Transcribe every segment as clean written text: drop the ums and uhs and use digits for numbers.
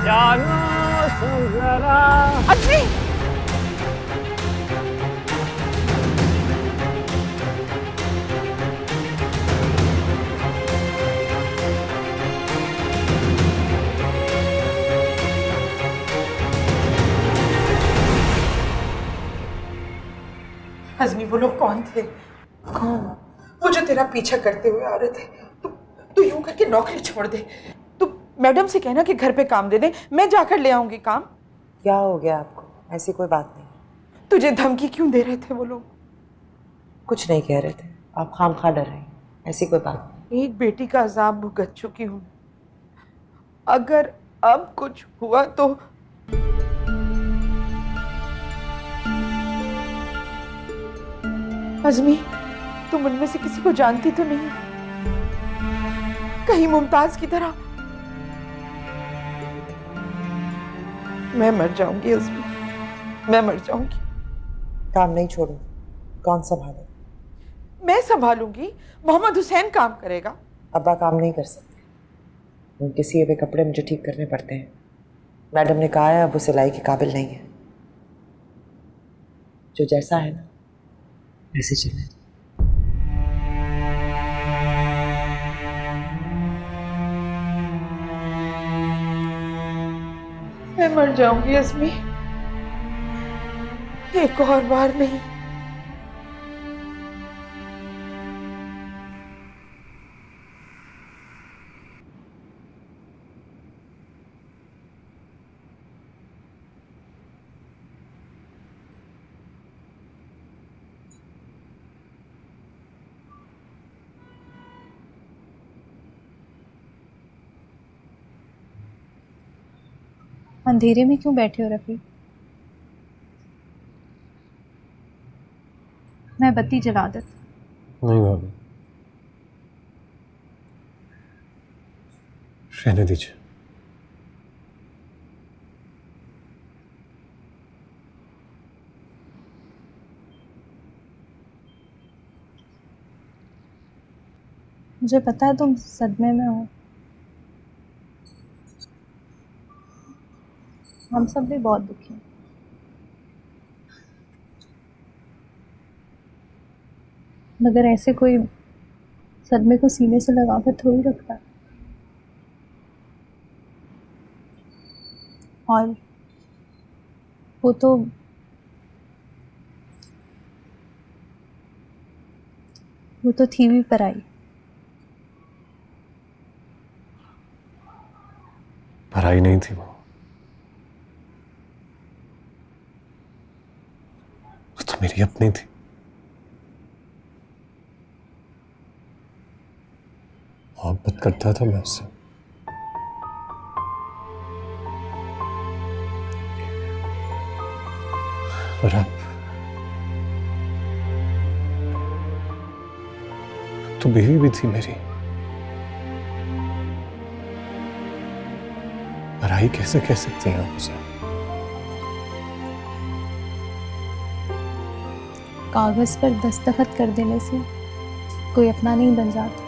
जानो सुन जरा। अजमी, अजमी वो लोग कौन थे? कौन? वो जो तेरा पीछा करते हुए आ रहे थे। तू यूं करके नौकरी छोड़ दे। तू मैडम से कहना कि घर पे काम दे दे, मैं जाकर ले आऊंगी काम। क्या हो गया आपको? ऐसी कोई बात नहीं। तुझे धमकी क्यों दे रहे थे वो लोग? कुछ नहीं कह रहे थे, आप खामखा डर रही हैं। ऐसी कोई बात नहीं। एक बेटी का अजाब भुगत चुकी हूँ, अगर अब कुछ हुआ तो। अजमी, तुम उनमें से किसी को जानती तो नहीं? कहीं मुमताज की तरह? मैं मर जाऊंगी अजमी, मैं मर जाऊंगी। काम नहीं छोड़ो, कौन संभाले? मैं संभालूंगी, मोहम्मद हुसैन काम करेगा। अब्बा काम नहीं कर सकते, उनके सिए हुए कपड़े मुझे ठीक करने पड़ते हैं। मैडम ने कहा है अब वो सिलाई के काबिल नहीं है। जो जैसा है ना वैसे चले। मैं मर जाऊंगी अजमी, एक और बार नहीं। अंधेरे में क्यों बैठे हो रफी? मैं बत्ती जला देती। नहीं भाभी, रहने दीजिए। मुझे पता है तुम सदमे में हो, हम सब भी बहुत दुखी हैं। मगर ऐसे कोई सदमे को सीने से लगाकर थोड़ी रखता है। और वो तो थी भी पराई। पढ़ाई नहीं थी, वो तो मेरी अपनी थी। मोहब्बत करता था मैं उससे। और अब तो बीवी भी थी मेरी। पढ़ाई कैसे कह सकती हैं आप उसे? कागज पर दस्तखत कर देने से कोई अपना नहीं बन जाता।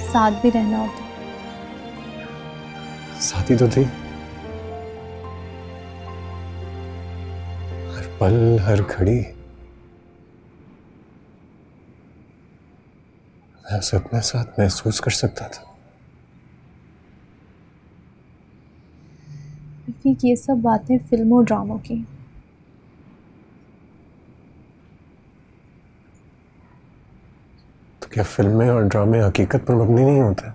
साथ भी रहना होता। साथी तो थी, हर पल हर घड़ी मैं उसे अपने साथ महसूस कर सकता था। रफीक, ये सब बातें फिल्मों ड्रामों की। तो क्या फिल्में और ड्रामे हकीकत पर मबनी नहीं होते?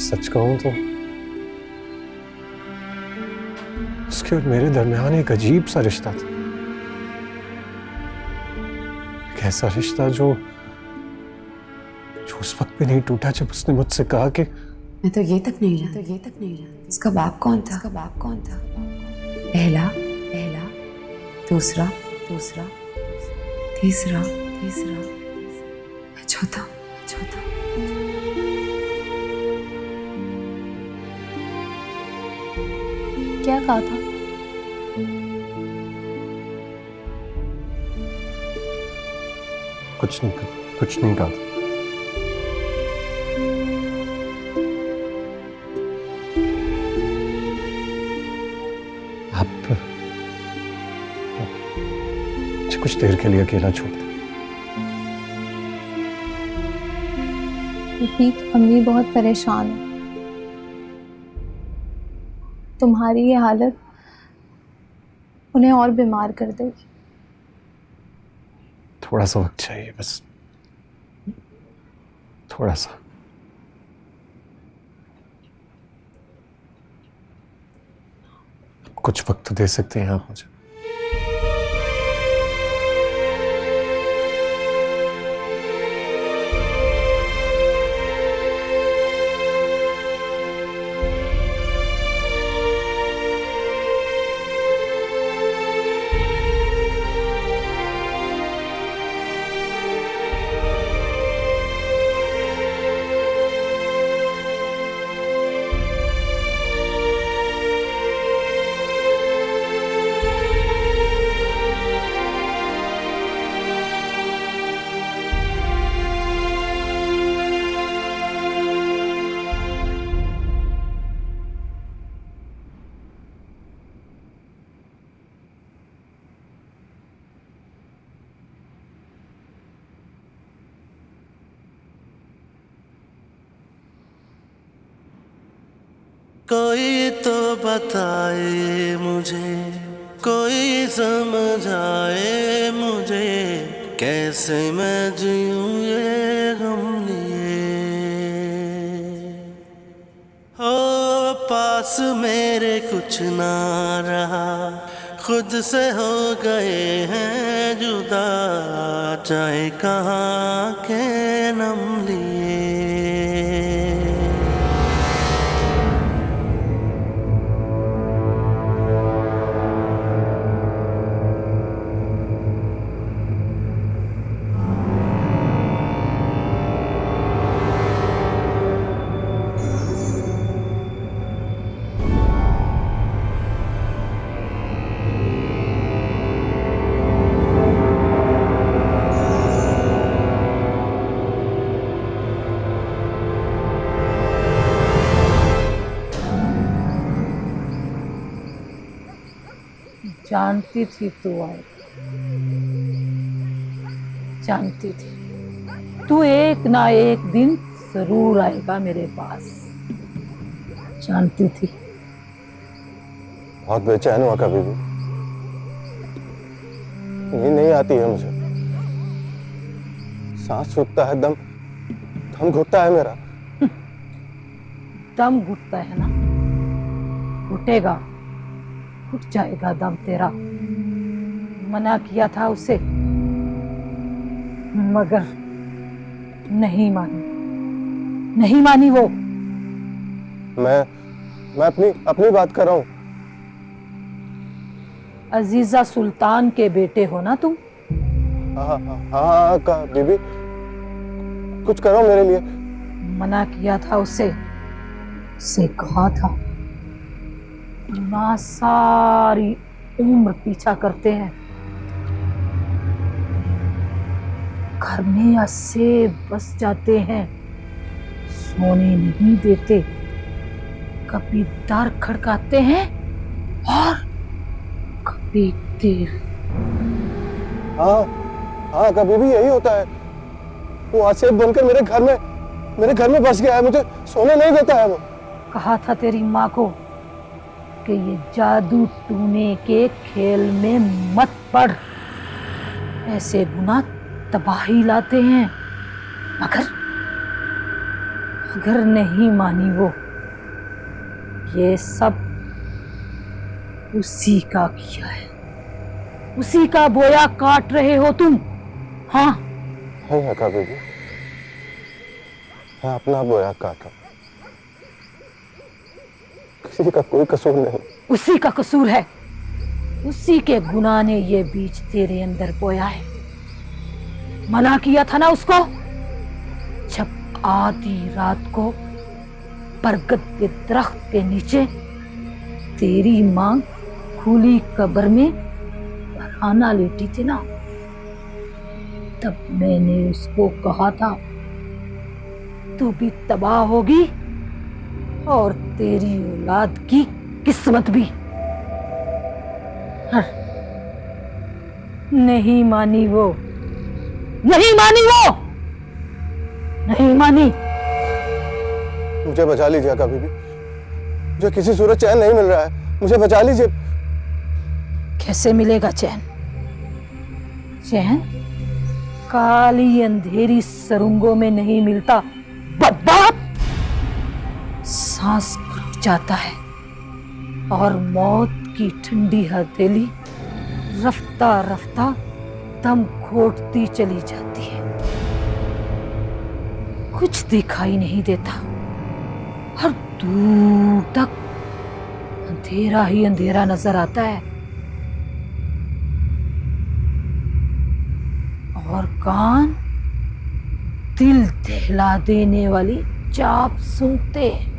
सच कहूं तो उसके और मेरे दरमियान एक अजीब सा रिश्ता था। एक ऐसा रिश्ता जो उस वक्त भी नहीं टूटा जब उसने मुझसे कहा कि मैं तो ये तक नहीं जानती उसका बाप कौन था। पहला, दूसरा, तीसरा, चौथा। क्या कहा था? कुछ नहीं कहा। आप मुझे कुछ देर के लिए अकेला छोड़ दे। रफीक, अम्मी बहुत परेशान है। तुम्हारी ये हालत उन्हें और बीमार कर देगी। थोड़ा सा वक्त चाहिए, बस थोड़ा सा। कुछ वक्त तो दे सकते हैं आप मुझे। कोई तो बताए मुझे, कोई समझाए मुझे, कैसे मैं जीऊं ये गम लिए। हो पास मेरे कुछ ना रहा, खुद से हो गए हैं जुदा, चाहे कहाँ के नम लिए। जानती थी तू आए, जानती थी तू एक ना एक दिन जरूर आएगा मेरे पास, जानती थी। बहुत बेचैन हुआ कभी भी, नींद नहीं आती है मुझे, सांस छूटता है, दम घुटता है मेरा। दम घुटता है ना, घुटेगा, घुट जाएगा दम तेरा। मना किया था उसे, मगर नहीं मानी वो। मैं अपनी बात कर रहा हूँ। अजीजा सुल्तान के बेटे हो ना तुम? हाँ बीबी, कुछ करो मेरे लिए। मना किया था उसे कहा था ना, सारी उम्र पीछा करते हैं, घर में ऐसे बस जाते हैं, सोने नहीं देते, कभी दर खड़काते हैं और कभी देर। हाँ कभी भी यही होता है। वो आसिफ बनकर मेरे घर में बस गया है, मुझे सोने नहीं देता है वो। कहा था तेरी माँ को कि ये जादू टूने के खेल में मत पड़, ऐसे गुनाह तबाही लाते हैं। मगर नहीं मानी वो। ये सब उसी का किया है, उसी का बोया काट रहे हो तुम। हाँ है कभी भी, मैं अपना बोया काटा, किसी का कोई कसूर नहीं। उसी का कसूर है, उसी के गुनाह ने ये बीज तेरे अंदर बोया है। मना किया था ना उसको, जब आधी रात को बरगद के दरख्त के नीचे तेरी मां खुली कब्र में बरहाना लेटी थी ना, तब मैंने उसको कहा था तू भी तबाह होगी और तेरी औलाद की किस्मत भी। नहीं मानी वो, नहीं मानी वो, नहीं मानी। मुझे बचा लीजिए कभी भी, मुझे किसी सूरत चैन नहीं मिल रहा है, मुझे बचा लीजिए। कैसे मिलेगा चैन? चैन काली अंधेरी सुरंगों में नहीं मिलता बदबात। सांस रुक जाता है और मौत की ठंडी हथेली रफ्ता रफ्ता दम घोटती चली जाती है। कुछ दिखाई नहीं देता और दूर तक अंधेरा ही अंधेरा नजर आता है और कान दिल दहला देने वाली चाप सुनते हैं।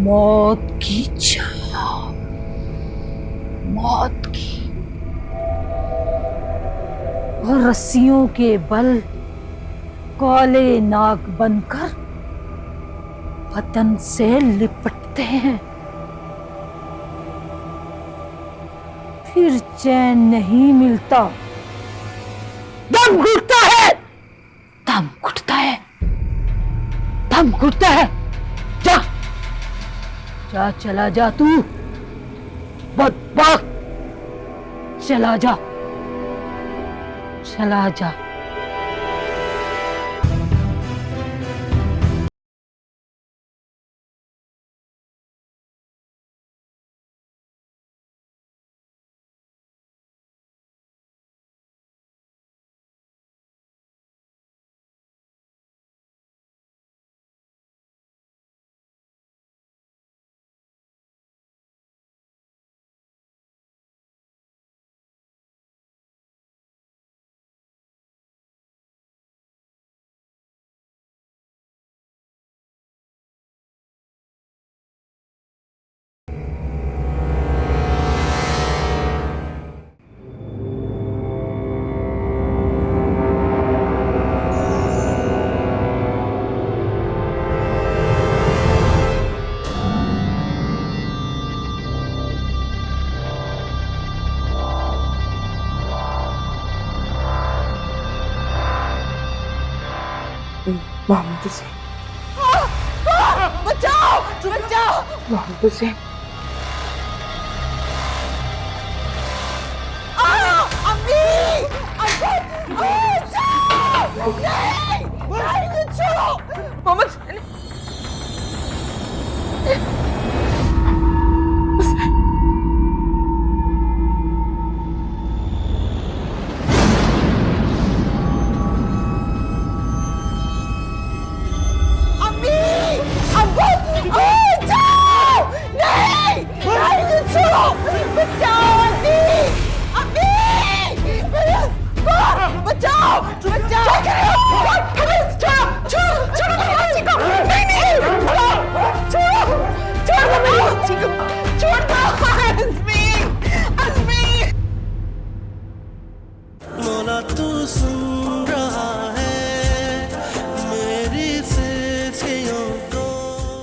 मौत की चाप, मौत की। और रस्सियों के बल काले नाग बनकर बदन से लिपटते हैं। फिर चैन नहीं मिलता, दम घुटता है, दम घुटता है, दम घुटता है। जा जा, चला जा तू बदबख्त, चला जा, चला जा। मोहम्मद हुसैन, बचाओ बचाओ। मोहम्मद हुसैन, अम्मी, बचाओ। नहीं, छोड़ो मोहम्मद। छोड़ो, छोड़ो मेरी बच्ची को। नहीं, छोड़ो, छोड़ो मेरी बच्ची को।